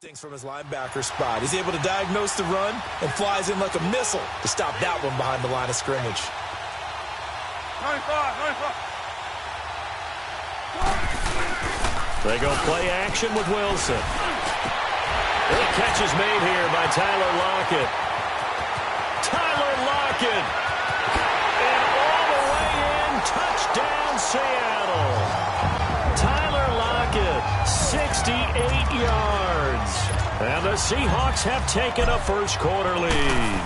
Instincts from his linebacker spot. He's able to diagnose the run and flies in like a missile to stop that one behind the line of scrimmage. 95. They go play action with Wilson. The catch is made here by Tyler Lockett. Tyler Lockett. And all the way in, touchdown Seattle. Tyler Lockett, 68 yards. And the Seahawks have taken a first-quarter lead.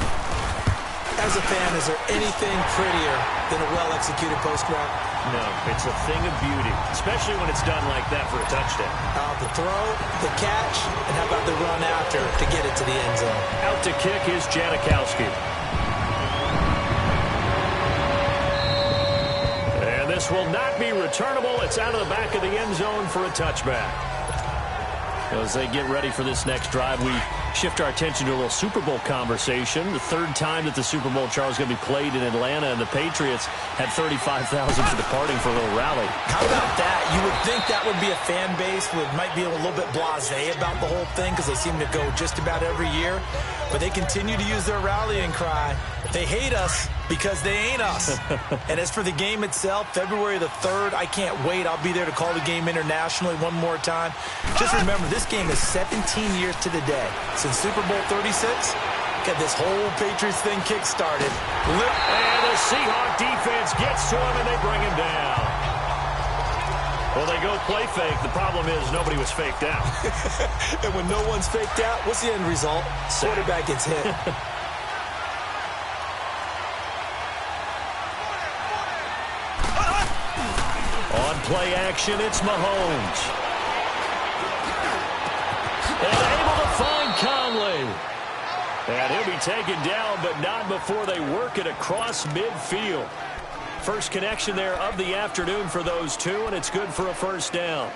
As a fan, is there anything prettier than a well-executed post route? No, it's a thing of beauty, especially when it's done like that for a touchdown. The throw, the catch, and how about the run after to get it to the end zone? Out to kick is Janikowski. And this will not be returnable. It's out of the back of the end zone for a touchback. As they get ready for this next drive, we shift our attention to a little Super Bowl conversation. The third time that the Super Bowl, Charles, is going to be played in Atlanta, and the Patriots had 35,000 for departing for a little rally. How about that? You would think that would be a fan base that might be a little bit blasé about the whole thing because they seem to go just about every year. But they continue to use their rallying cry. They hate us because they ain't us. And as for the game itself, February the 3rd, I can't wait. I'll be there to call the game internationally one more time. Just remember, this game is 17 years to the day since Super Bowl 36. Get this whole Patriots thing kick-started. And the Seahawk defense gets to him, and they bring him down. Well, they go play fake. The problem is nobody was faked out. And when no one's faked out, what's the end result? Quarterback gets hit. On play action, it's Mahomes. And able to find Conley. And he'll be taken down, but not before they work it across midfield. First connection there of the afternoon for those two, and it's good for a first down.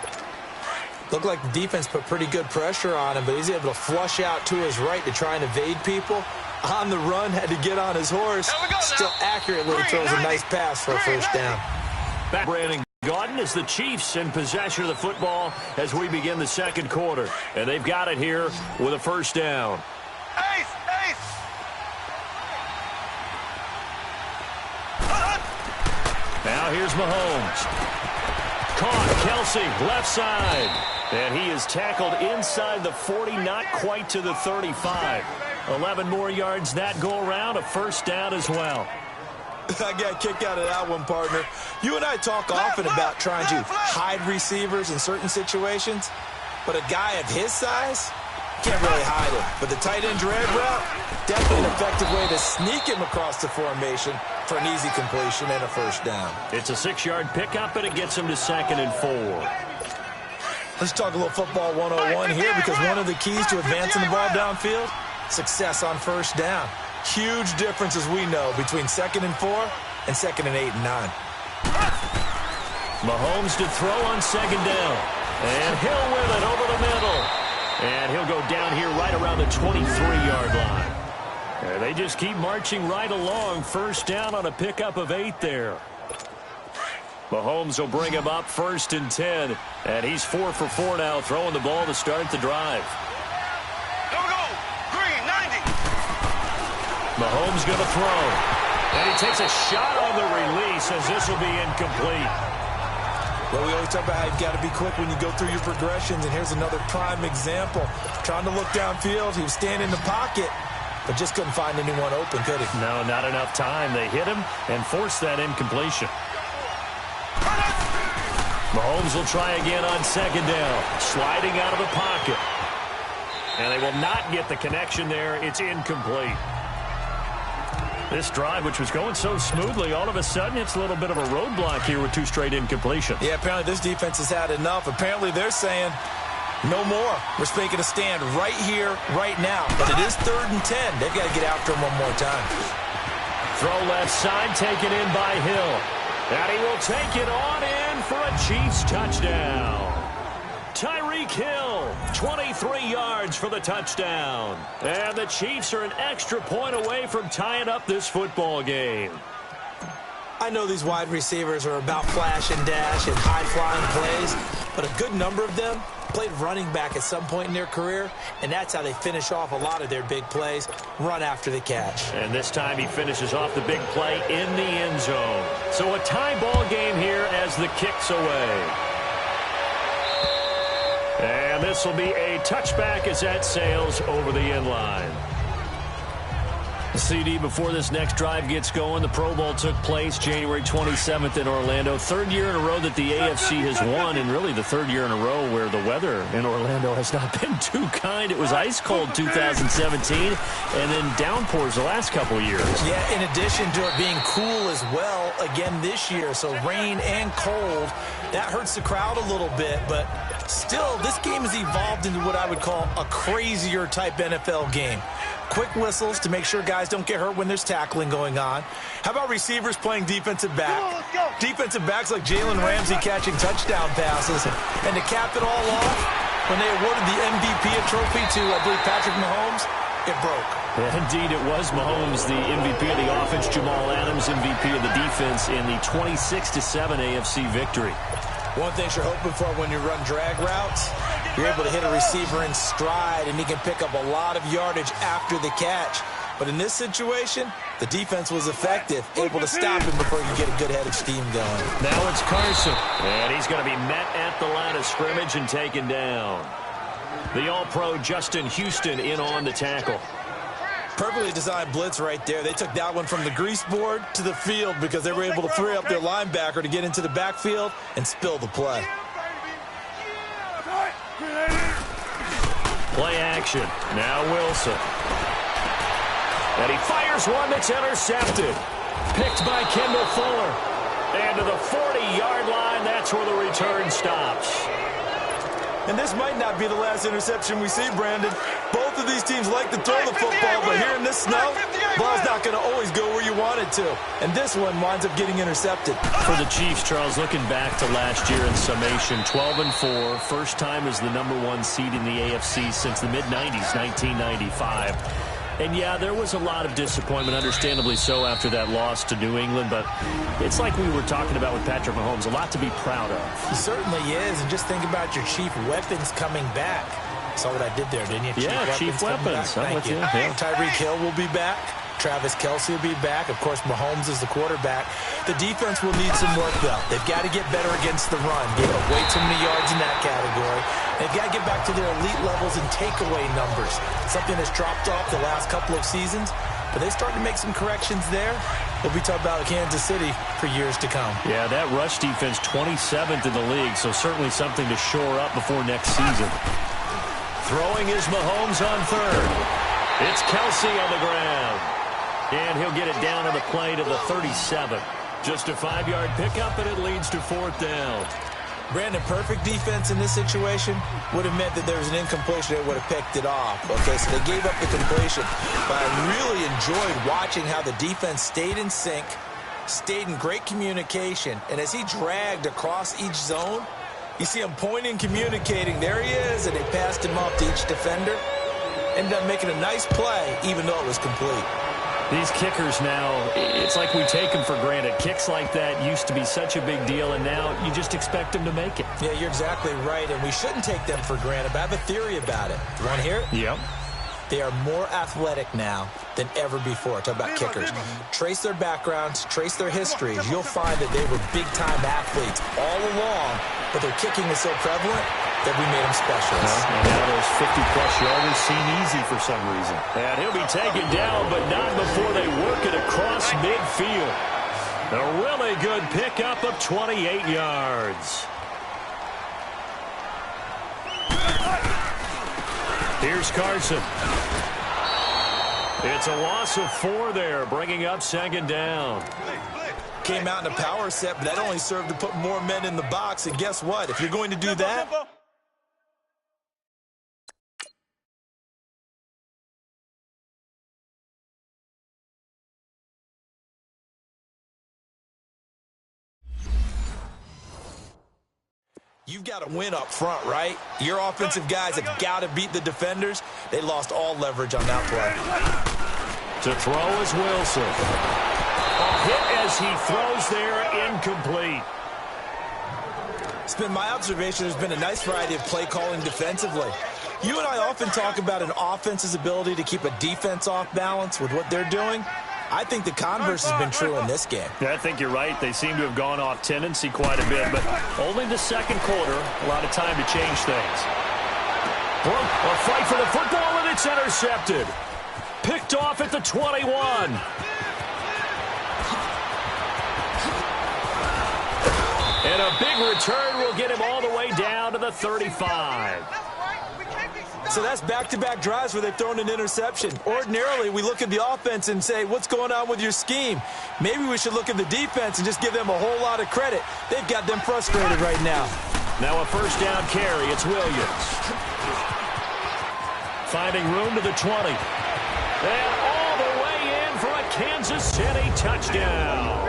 Looked like the defense put pretty good pressure on him, but he's able to flush out to his right to try and evade people. On the run, had to get on his horse. Still accurately throws a nice pass for a first down. Back Brandon Gaudin as the Chiefs in possession of the football as we begin the second quarter. And they've got it here with a first down. Now here's Mahomes. Caught, Kelsey, left side. And he is tackled inside the 40, not quite to the 35. 11 more yards that go around, a first down as well. I got a kick out of that one, partner. You and I talk often about trying to hide receivers in certain situations, but a guy of his size can't really hide him. But the tight end drag route, definitely an effective way to sneak him across the formation for an easy completion and a first down. It's a 6-yard pickup, and it gets him to 2nd and 4. Let's talk a little football 101 here, because one of the keys to advancing the ball downfield, success on first down. Huge difference, as we know, between 2nd and 4 and 2nd and 8 and 9. Mahomes to throw on 2nd down. And Hill with it over the middle. And he'll go down here right around the 23-yard line. And they just keep marching right along. First down on a pickup of 8 there. Mahomes will bring him up 1st and 10. And he's 4 for 4 now, throwing the ball to start the drive. Mahomes going to throw. And he takes a shot on the release as this will be incomplete. Well, we always talk about how you've got to be quick when you go through your progressions, and here's another prime example. Trying to look downfield, he was standing in the pocket, but just couldn't find anyone open, could he? No, not enough time. They hit him and forced that incompletion. Mahomes will try again on 2nd down, sliding out of the pocket. And they will not get the connection there. It's incomplete. This drive, which was going so smoothly, all of a sudden it's a little bit of a roadblock here with 2 straight incompletions. Yeah, apparently this defense has had enough. Apparently they're saying, no more. We're making a stand right here, right now. But it is 3rd and 10. They've got to get after him one more time. Throw left side, taken in by Hill. And he will take it on in for a Chiefs touchdown. Tyreek Hill, 23 yards for the touchdown. And the Chiefs are an extra point away from tying up this football game. I know these wide receivers are about flash and dash and high-flying plays, but a good number of them played running back at some point in their career, and that's how they finish off a lot of their big plays, run after the catch. And this time he finishes off the big play in the end zone. So a tie ball game here as the kick's away. And this will be a touchback as that sails over the end line. CD, before this next drive gets going, the Pro Bowl took place January 27th in Orlando. Third year in a row that the AFC has won, and really the third year in a row where the weather in Orlando has not been too kind. It was ice cold 2017, and then downpours the last couple years. Yeah, in addition to it being cool as well again this year, so rain and cold, that hurts the crowd a little bit, but still, this game has evolved into what I would call a crazier type NFL game. Quick whistles to make sure guys don't get hurt when there's tackling going on. How about receivers playing defensive back? Defensive backs like Jalen Ramsey catching touchdown passes. And to cap it all off, when they awarded the MVP trophy to, I believe, Patrick Mahomes, it broke. Yeah, indeed, it was Mahomes, the MVP of the offense, Jamal Adams, MVP of the defense in the 26-7 AFC victory. One thing you're hoping for when you run drag routes, you're able to hit a receiver in stride, and he can pick up a lot of yardage after the catch. But in this situation, the defense was effective, able to stop him before he could get a good head of steam going. Now it's Carson, and he's going to be met at the line of scrimmage and taken down. The All-Pro Justin Houston in on the tackle. Perfectly designed blitz right there. They took that one from the grease board to the field because they were able to free up their linebacker to get into the backfield and spill the play. Play action. Now Wilson. And he fires one that's intercepted. Picked by Kendall Fuller. And to the 40-yard line, that's where the return stops. And this might not be the last interception we see, Brandon. Both of these teams like to throw the football, but here in this snow, ball's not going to always go where you want it to. And this one winds up getting intercepted. For the Chiefs, Charles, looking back to last year in summation, 12-4, first time as the #1 seed in the AFC since the mid-90s, 1995. And, yeah, there was a lot of disappointment, understandably so, after that loss to New England. But it's like we were talking about with Patrick Mahomes, a lot to be proud of. He certainly is. And just think about your chief weapons coming back. Saw what I did there, didn't you? Yeah, chief weapons. Thank you. Yeah. Tyreek Hill will be back. Travis Kelce will be back. Of course, Mahomes is the quarterback. The defense will need some work, though. They've got to get better against the run. Gave up way too many yards in that category. They've got to get back to their elite levels in takeaway numbers, something that's dropped off the last couple of seasons. But they started to make some corrections there. We'll be talking about Kansas City for years to come. Yeah, that rush defense, 27th in the league, so certainly something to shore up before next season. Throwing is Mahomes on third. It's Kelce on the ground. And he'll get it down on the play to the 37. Just a 5-yard pickup, and it leads to 4th down. Brandon, perfect defense in this situation would have meant that there was an incompletion that would have picked it off. Okay, so they gave up the completion. But I really enjoyed watching how the defense stayed in sync, stayed in great communication. And as he dragged across each zone, you see him pointing, communicating. There he is, and they passed him off to each defender. Ended up making a nice play, even though it was complete. These kickers now, it's like we take them for granted. Kicks like that used to be such a big deal, and now you just expect them to make it. Yeah, you're exactly right, and we shouldn't take them for granted, but I have a theory about it. You want to hear it? Yep. They are more athletic now than ever before. Talk about kickers. Trace their backgrounds, trace their histories. You'll find that they were big-time athletes all along, but their kicking is so prevalent that we made them specialists. And now those 50-plus yarders seem easy for some reason. And he'll be taken down, but not before they work it across midfield. A really good pickup of 28 yards. Here's Carson. It's a loss of 4 there, bringing up 2nd down. Came out in a power set, but that only served to put more men in the box. And guess what? If you're going to do that, you've got to win up front, right? Your offensive guys have got to beat the defenders. They lost all leverage on that play. To throw is Wilson. A hit as he throws there, incomplete. It's been my observation there's been a nice variety of play calling defensively. You and I often talk about an offense's ability to keep a defense off balance with what they're doing. I think the converse has been true in this game. Yeah, I think you're right. They seem to have gone off tendency quite a bit, but only the second quarter, a lot of time to change things. A fight for the football, and it's intercepted. Picked off at the 21. And a big return will get him all the way down to the 35. So that's back-to-back drives where they've thrown an interception. Ordinarily, we look at the offense and say, what's going on with your scheme? Maybe we should look at the defense and just give them a whole lot of credit. They've got them frustrated right now. Now a first down carry. It's Williams. Finding room to the 20. And all the way in for a Kansas City touchdown.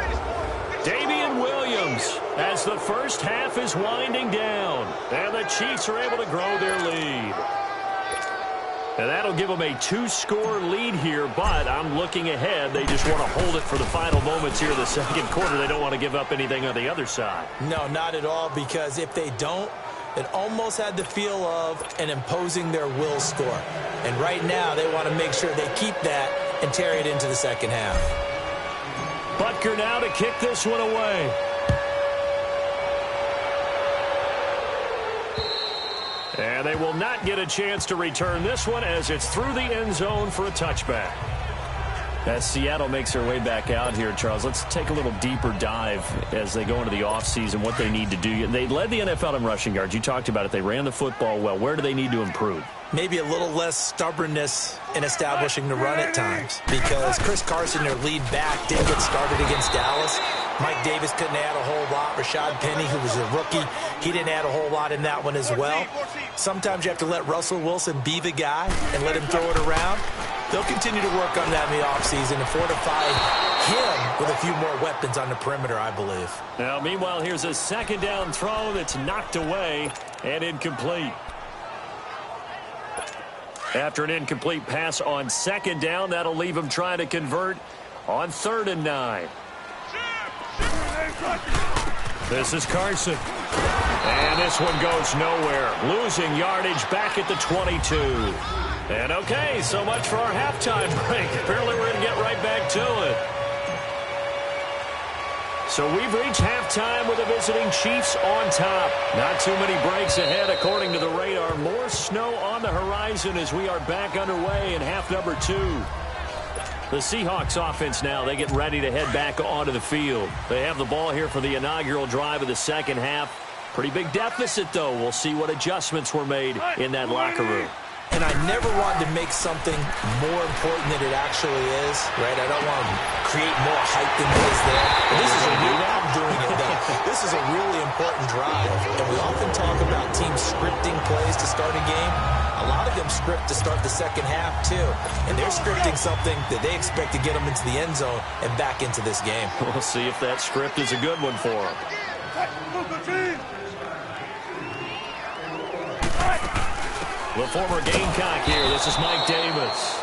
Damian Williams as the first half is winding down. And the Chiefs are able to grow their lead. And that'll give them a 2-score lead here, but I'm looking ahead. They just want to hold it for the final moments here of the second quarter. They don't want to give up anything on the other side. No, not at all, because if they don't, it almost had the feel of an imposing their will score. And right now, they want to make sure they keep that and carry it into the second half. Butker now to kick this one away. And they will not get a chance to return this one as it's through the end zone for a touchback. As Seattle makes their way back out here, Charles, let's take a little deeper dive as they go into the offseason, what they need to do. They led the NFL in rushing yards. You talked about it. They ran the football well. Where do they need to improve? Maybe a little less stubbornness in establishing the run at times, because Chris Carson, their lead back, didn't get started against Dallas. Mike Davis couldn't add a whole lot. Rashad Penny, who was a rookie, he didn't add a whole lot in that one as well. Sometimes you have to let Russell Wilson be the guy and let him throw it around. They'll continue to work on that in the offseason and fortify him with a few more weapons on the perimeter, I believe. Now, meanwhile, here's a second down throw that's knocked away and incomplete. After an incomplete pass on second down, that'll leave him trying to convert on 3rd and 9. This is Carson. And this one goes nowhere. Losing yardage back at the 22. And okay, so much for our halftime break. Apparently we're going to get right back to it. So we've reached halftime with the visiting Chiefs on top. Not too many breaks ahead according to the radar. More snow on the horizon as we are back underway in half number 2. The Seahawks offense now, they get ready to head back onto the field. They have the ball here for the inaugural drive of the second half. Pretty big deficit, though. We'll see what adjustments were made in that locker room. And I never wanted to make something more important than it actually is, right? I don't want to create more hype than it is there. But this is a real, I'm doing it though. This is a really important drive. And we often talk about teams scripting plays to start a game. A lot of them script to start the second half, too. And they're scripting something that they expect to get them into the end zone and back into this game. We'll see if that script is a good one for them. The former Gamecock here. This is Mike Davis.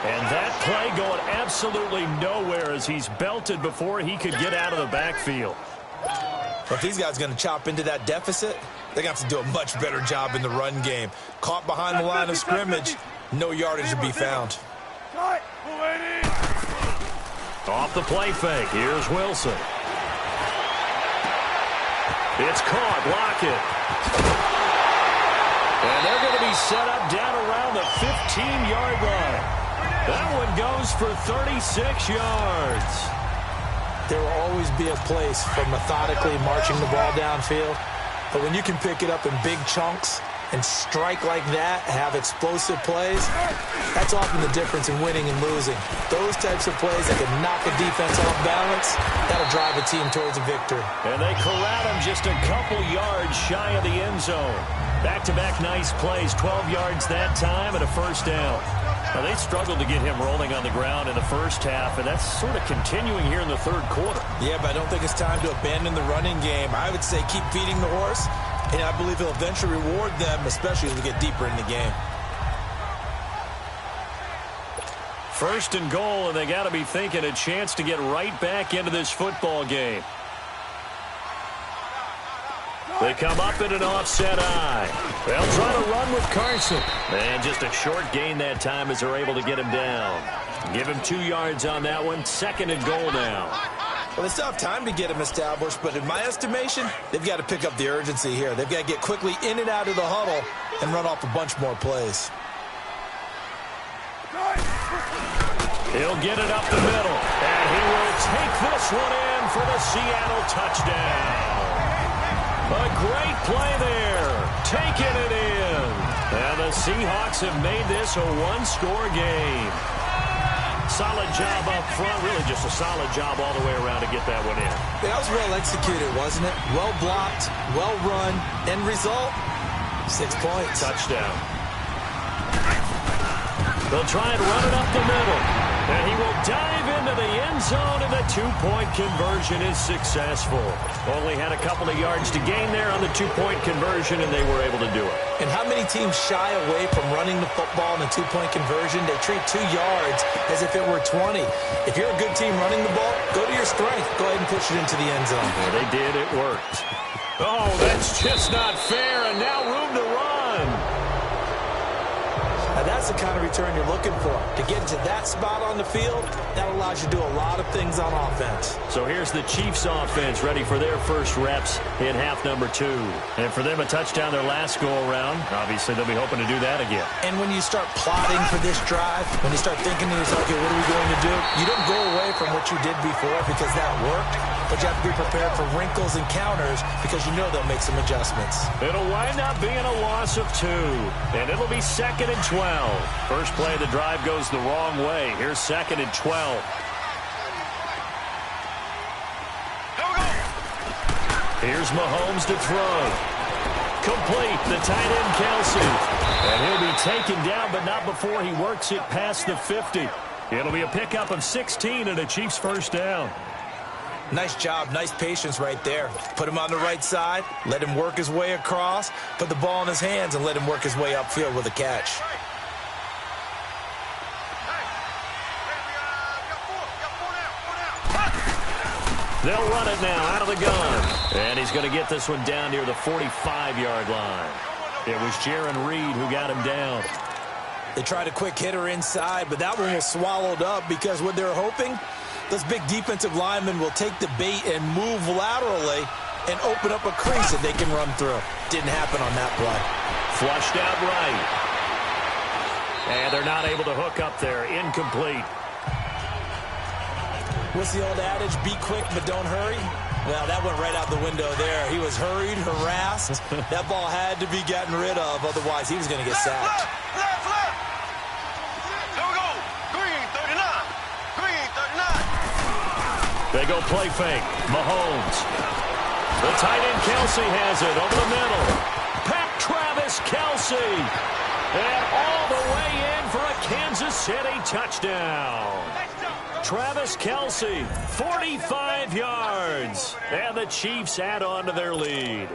And that play going absolutely nowhere as he's belted before he could get out of the backfield. But if these guys are going to chop into that deficit, they're going to have to do a much better job in the run game. Caught behind the line of scrimmage, no yardage to be found. Off the play fake. Here's Wilson. It's caught. Lockett. And they're going to be set up down around the 15-yard line. That one goes for 36 yards. There will always be a place for methodically marching the ball downfield. But when you can pick it up in big chunks and strike like that, have explosive plays, that's often the difference in winning and losing. Those types of plays that can knock a defense off balance, that'll drive a team towards a victory. And they corral him just a couple yards shy of the end zone. Back-to-back nice plays, 12 yards that time and a first down. Now, they struggled to get him rolling on the ground in the first half, and that's sort of continuing here in the third quarter. Yeah, but I don't think it's time to abandon the running game. I would say keep feeding the horse, and I believe he'll eventually reward them, especially as we get deeper in the game. First and goal, and they got to be thinking a chance to get right back into this football game. They come up in an offset eye. They'll try to run with Carson. And just a short gain that time as they're able to get him down. Give him 2 yards on that one. 2nd and goal now. Well, they still have time to get him established, but in my estimation, they've got to pick up the urgency here. They've got to get quickly in and out of the huddle and run off a bunch more plays. He'll get it up the middle, and he will take this one in for the Seattle touchdown. A great play there, taking it in. And the Seahawks have made this a 1-score game. Solid job up front, really just a solid job all the way around to get that one in. That was well executed, wasn't it? Well blocked, well run. End result, 6 points. Touchdown. They'll try and run it up the middle. And he will dive into the end zone, and the 2-point conversion is successful. Only had a couple of yards to gain there on the 2-point conversion, and they were able to do it. And how many teams shy away from running the football in a 2-point conversion? They treat 2 yards as if it were 20. If you're a good team running the ball, go to your strength. Go ahead and push it into the end zone. Well, they did. It worked. Oh, that's just not fair, and now room to run. Now that's the kind of return you're looking for. To get into that spot on the field, that allows you to do a lot of things on offense. So here's the Chiefs offense ready for their first reps in half number 2. And for them, a touchdown their last go-around. Obviously, they'll be hoping to do that again. And when you start plotting for this drive, when you start thinking to yourself, okay, what are we going to do? You don't go away from what you did before because that worked. But you have to be prepared for wrinkles and counters because you know they'll make some adjustments. It'll wind up being a loss of 2. And it'll be 2nd and 12. First play of the drive goes the wrong way. Here's 2nd and 12. Here's Mahomes to throw. Complete, the tight end Kelsey. And he'll be taken down, but not before he works it past the 50. It'll be a pickup of 16 and a Chiefs first down. Nice job, nice patience right there. Put him on the right side, let him work his way across, put the ball in his hands, and let him work his way upfield with a catch. They'll run it now out of the gun. And he's going to get this one down near the 45-yard line. It was Jaron Reed who got him down. They tried a quick hitter inside, but that one was swallowed up because what they're hoping, those big defensive linemen will take the bait and move laterally and open up a crease that they can run through. Didn't happen on that play. Flushed out right. And they're not able to hook up there. Incomplete. What's the old adage? Be quick, but don't hurry. Well, that went right out the window there. He was hurried, harassed. That ball had to be gotten rid of. Otherwise, he was going to get sacked. Left. Here we go. Green, 39. Green, 39. They go play fake. Mahomes. The tight end Kelsey has it over the middle. Pat Travis Kelsey. And all the way in for a Kansas City touchdown. Travis Kelsey, 45 yards. And the Chiefs add on to their lead.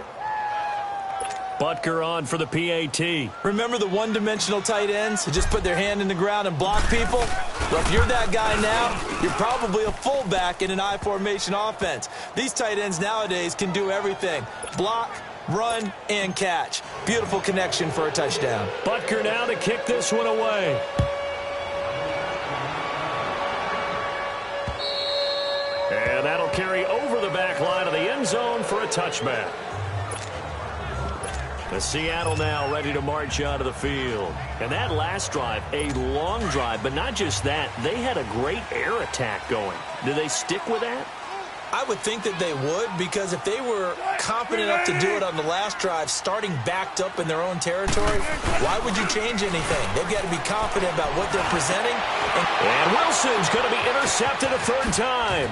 Butker on for the PAT. Remember the one-dimensional tight ends who just put their hand in the ground and block people? Well, if you're that guy now, you're probably a fullback in an I-formation offense. These tight ends nowadays can do everything. Block, run, and catch. Beautiful connection for a touchdown. Butker now to kick this one away. And that'll carry over the back line of the end zone for a touchback. The Seattle now ready to march out of the field. And that last drive, a long drive, but not just that. They had a great air attack going. Do they stick with that? I would think that they would, because if they were confident enough to do it on the last drive, starting backed up in their own territory, why would you change anything? They've got to be confident about what they're presenting. And Wilson's going to be intercepted a third time.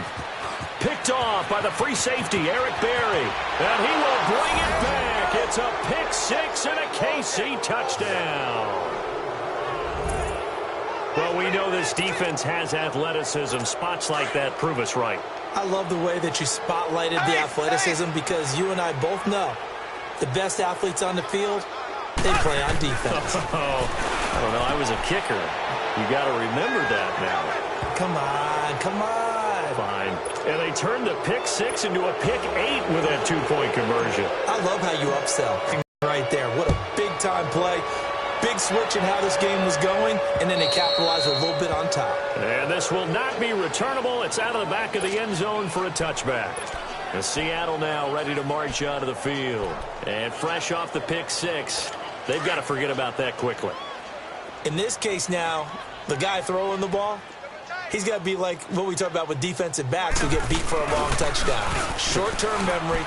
Picked off by the free safety, Eric Berry. And he will bring it back. It's a pick six and a KC touchdown. Well, we know this defense has athleticism. Spots like that prove us right. I love the way that you spotlighted the athleticism, because you and I both know the best athletes on the field, they play on defense. Oh, I don't know. I was a kicker. You got to remember that now. Come on. ahead. Fine. And they turned the pick 6 into a pick 8 with that 2-point conversion. I love how you upsell right there. What a big-time play. Big switch in how this game was going, and then they capitalized a little bit on top. And this will not be returnable. It's out of the back of the end zone for a touchback. And Seattle now ready to march out of the field. And fresh off the pick 6, they've got to forget about that quickly. In this case now, the guy throwing the ball, he's got to be like what we talk about with defensive backs who get beat for a long touchdown. Short-term memory,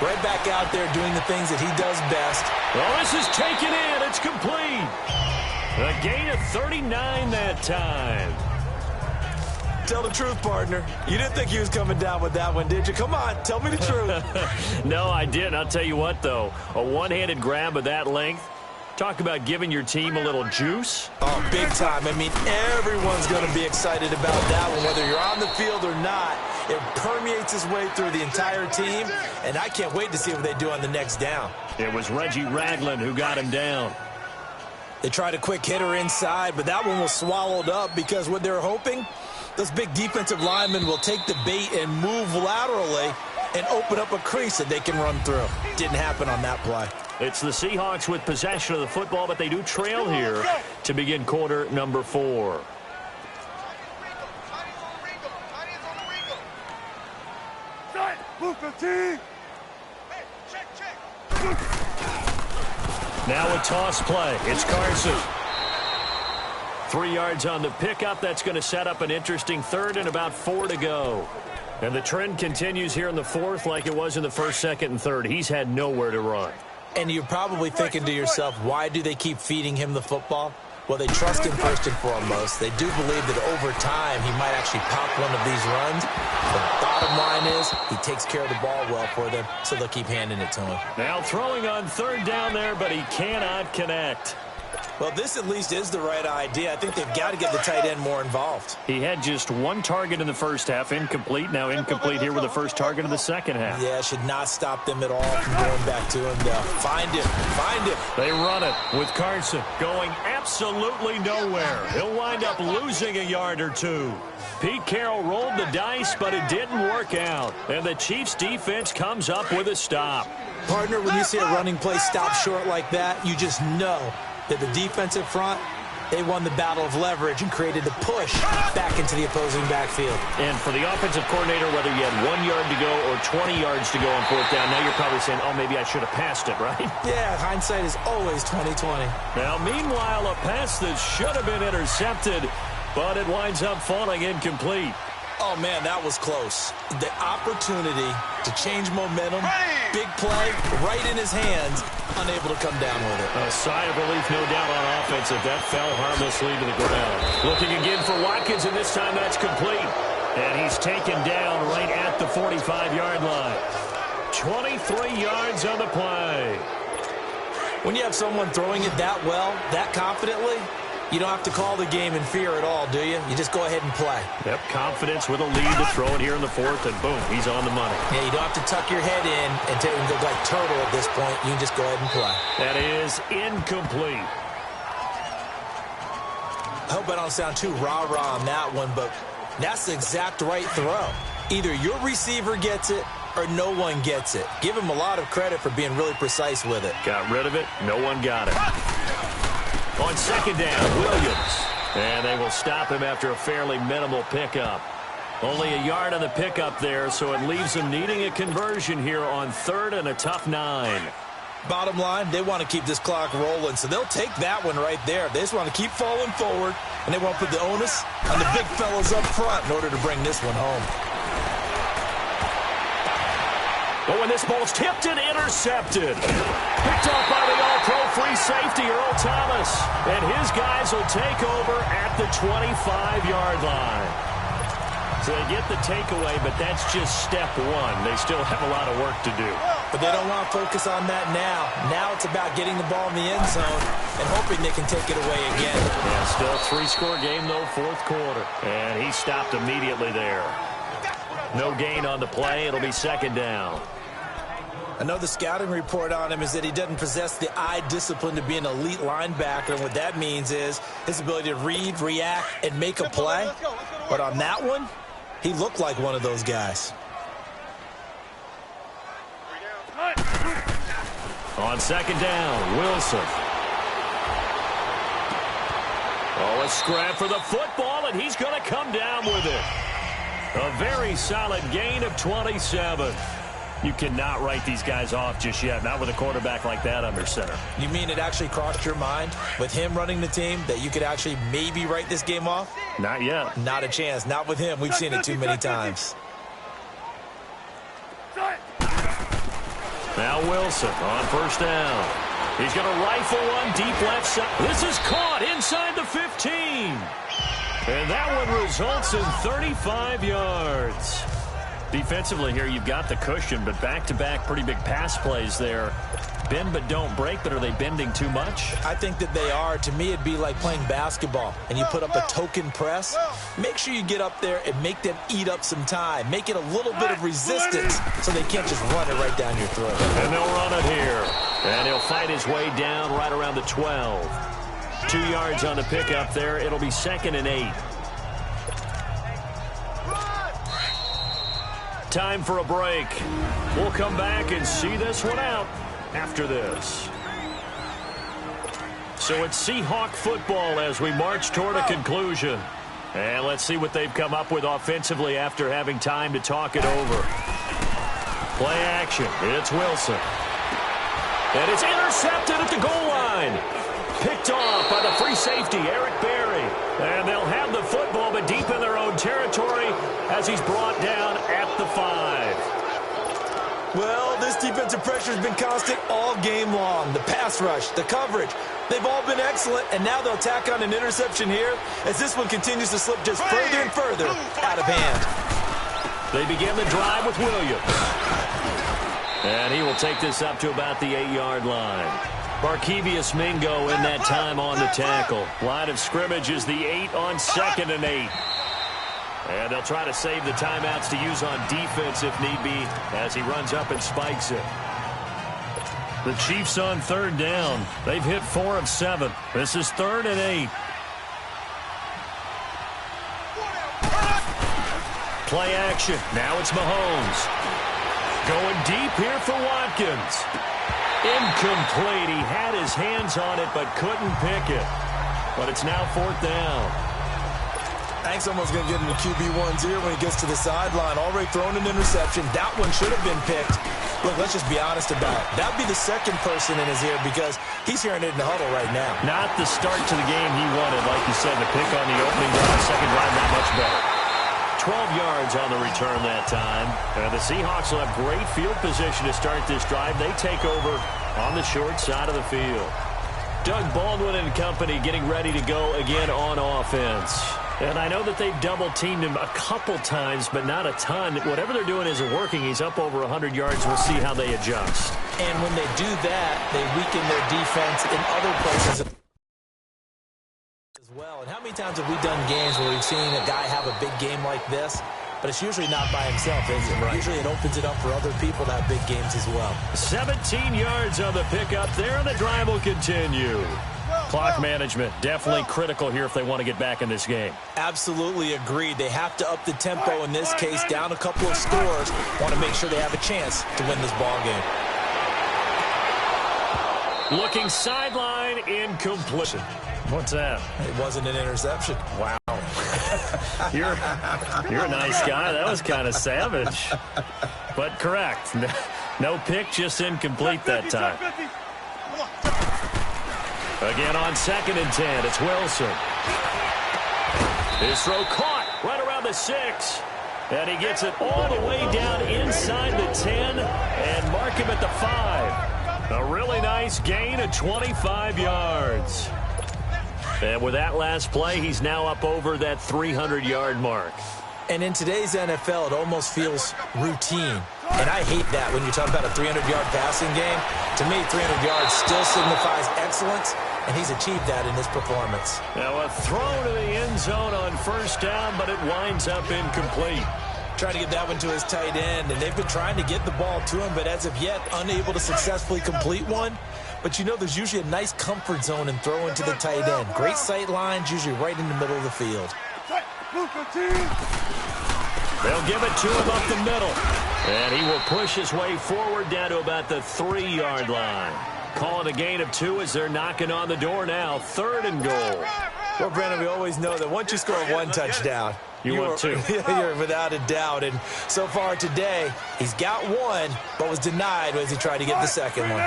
right back out there doing the things that he does best. Well, this is taken in. It's complete. A gain of 39 that time. Tell the truth, partner. You didn't think he was coming down with that one, did you? Come on, tell me the truth. No, I didn't. I'll tell you what, though. A one-handed grab of that length. Talk about giving your team a little juice. Oh, big time. I mean, everyone's going to be excited about that one, whether you're on the field or not. It permeates its way through the entire team, and I can't wait to see what they do on the next down. It was Reggie Ragland who got him down. They tried a quick hitter inside, but that one was swallowed up because what they're hoping, those big defensive linemen will take the bait and move laterally and open up a crease that they can run through. Didn't happen on that play. It's the Seahawks with possession of the football, but they do trail here to begin quarter number 4. Now a toss play. It's Carson. 3 yards on the pickup. That's going to set up an interesting third and about 4 to go. And the trend continues here in the 4th like it was in the 1st, 2nd, and 3rd. He's had nowhere to run. And you're probably thinking to yourself, why do they keep feeding him the football? Well, they trust him first and foremost. They do believe that over time he might actually pop one of these runs. The bottom line is he takes care of the ball well for them, so they'll keep handing it to him. Now throwing on 3rd down there, but he cannot connect. Well, this at least is the right idea. I think they've got to get the tight end more involved. He had just 1 target in the 1st half, incomplete. Now incomplete here with the 1st target of the 2nd half. Yeah, should not stop them at all from going back to him, though. Find him. Find him. They run it with Carson going absolutely nowhere. He'll wind up losing a yard or 2. Pete Carroll rolled the dice, but it didn't work out. And the Chiefs' defense comes up with a stop. Partner, when you see a running play stop short like that, you just know that the defensive front, they won the battle of leverage and created the push back into the opposing backfield. And for the offensive coordinator, whether you had 1 yard to go or 20 yards to go on 4th down, now you're probably saying, oh, maybe I should have passed it, right? Yeah, hindsight is always 20/20. Now, meanwhile, a pass that should have been intercepted, but it winds up falling incomplete. Oh, man, that was close. The opportunity to change momentum, big play, right in his hands, unable to come down with it. A sigh of relief, no doubt, on offense if that fell harmlessly to the ground. Looking again for Watkins, and this time that's complete. And he's taken down right at the 45-yard line. 23 yards on the play. When you have someone throwing it that well, that confidently, you don't have to call the game in fear at all, do you? You just go ahead and play. Yep, confidence with a lead to throw it here in the 4th, and boom, he's on the money. Yeah, you don't have to tuck your head in and go like turtle at this point. You can just go ahead and play. That is incomplete. I hope I don't sound too rah-rah on that one, but that's the exact right throw. Either your receiver gets it or no one gets it. Give him a lot of credit for being really precise with it. Got rid of it. No one got it. On 2nd down, Williams. And they will stop him after a fairly minimal pickup. Only a yard on the pickup there, so it leaves them needing a conversion here on 3rd and a tough 9. Bottom line, they want to keep this clock rolling, so they'll take that one right there. They just want to keep falling forward, and they want to put the onus on the big fellas up front in order to bring this one home. Oh, and this ball's tipped and intercepted. Picked off by the all-pro free safety, Earl Thomas. And his guys will take over at the 25-yard line. So they get the takeaway, but that's just step 1. They still have a lot of work to do. But they don't want to focus on that now. Now it's about getting the ball in the end zone and hoping they can take it away again. Yeah, still a 3-score game, though, 4th quarter. And he stopped immediately there. No gain on the play. It'll be 2nd down. I know the scouting report on him is that he doesn't possess the eye discipline to be an elite linebacker, and what that means is his ability to read, react, and make a play. But on that one, He looked like one of those guys. On second down, Wilson. Oh, a scrap for the football, and he's going to come down with it. A very solid gain of 27. You cannot write these guys off just yet, not with a quarterback like that under center. You mean it actually crossed your mind with him running the team that you could actually maybe write this game off? Not yet. Not a chance. Not with him. We've seen it too many times. Now Wilson on first down. He's going to rifle one deep left side. This is caught inside the 15. And that one results in 35 yards. Defensively here, you've got the cushion, but back-to-back pretty big pass plays there. Bend but don't break, but are they bending too much? I think that they are. To me, it'd be like playing basketball, and you put up a token press. Make sure you get up there and make them eat up some time. Make it a little bit of resistance so they can't just run it right down your throat. And they'll run it here. And he'll fight his way down right around the 12. 2 yards on the pickup there. It'll be 2nd and 8. Time for a break. We'll come back and see this one out after this. So it's Seahawk football as we march toward a conclusion. And let's see what they've come up with offensively after having time to talk it over. Play action. It's Wilson. And it's intercepted at the goal line. Picked off by the free safety, Eric Berry. And they'll have the football, but deep in their own territory as he's brought down at the 5. Well, this defensive pressure has been constant all game long. The pass rush, the coverage, they've all been excellent, and now they'll tack on an interception here as this one continues to slip just further and further out of hand. They begin the drive with Williams. And he will take this up to about the 8-yard line. Barkevius Mingo in that time on the tackle. Line of scrimmage is the 8 on 2nd and 8. And they'll try to save the timeouts to use on defense if need be as he runs up and spikes it. The Chiefs on 3rd down. They've hit 4 of 7. This is 3rd and 8. Play action. Now it's Mahomes. Going deep here for Watkins. Incomplete. He had his hands on it but couldn't pick it. But it's now 4th down. I think someone's going to get him to QB1-0 when he gets to the sideline. Already thrown an interception. That one should have been picked. Look, let's just be honest about it. That would be the second person in his ear because he's hearing it in the huddle right now. Not the start to the game he wanted. Like you said, the pick on the opening drive, second drive, not much better. 12 yards on the return that time. And the Seahawks will have great field position to start this drive. They take over on the short side of the field. Doug Baldwin and company getting ready to go again on offense. And I know that they've double-teamed him a couple times, but not a ton. Whatever they're doing isn't working. He's up over 100 yards. We'll see how they adjust. And when they do that, they weaken their defense in other places as well. And how many times have we done games where we've seen a guy have a big game like this, but it's usually not by himself, is it? Right. Usually it opens it up for other people to have big games as well. 17 yards on the pickup there, and the drive will continue. Clock management, definitely critical here if they want to get back in this game. Absolutely agreed. They have to up the tempo in this case, down a couple of scores. Want to make sure they have a chance to win this ball game. Looking sideline, incompletion. What's that? It wasn't an interception. Wow. You're a nice guy. That was kind of savage. But correct. No pick, just incomplete that time. Again on 2nd and 10, it's Wilson. His throw caught right around the 6. And he gets it all the way down inside the 10 and mark him at the 5. A really nice gain of 25 yards. And with that last play, he's now up over that 300-yard mark. And in today's NFL, it almost feels routine. And I hate that when you talk about a 300-yard passing game. To me, 300 yards still signifies excellence, and he's achieved that in his performance. Now a throw to the end zone on 1st down, but it winds up incomplete. Trying to get that one to his tight end, and they've been trying to get the ball to him, but as of yet, unable to successfully complete one. But you know there's usually a nice comfort zone in throwing to the tight end. Great sight lines, usually right in the middle of the field. They'll give it to him up the middle. And he will push his way forward down to about the 3-yard line. Calling a gain of 2 as they're knocking on the door now. 3rd and goal. Well, Brandon, we always know that once you score 1 touchdown, want 2. You're without a doubt. And so far today, he's got 1, but was denied as he tried to get the second one.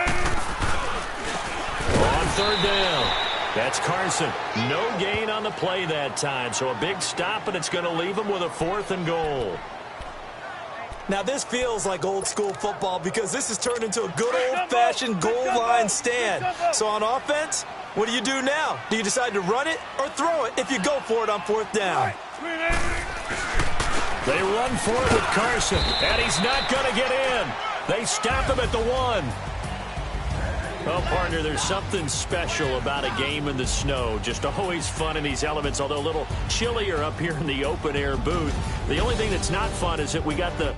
On 3rd down. That's Carson. No gain on the play that time. So a big stop, and it's going to leave him with a 4th and goal. Now, this feels like old-school football because this has turned into a good old-fashioned goal line stand. So on offense, what do you do now? Do you decide to run it or throw it if you go for it on 4th down? They run for it with Carson, and he's not going to get in. They stop him at the 1. Well, partner, there's something special about a game in the snow. Just always fun in these elements, although a little chillier up here in the open-air booth. The only thing that's not fun is that we got the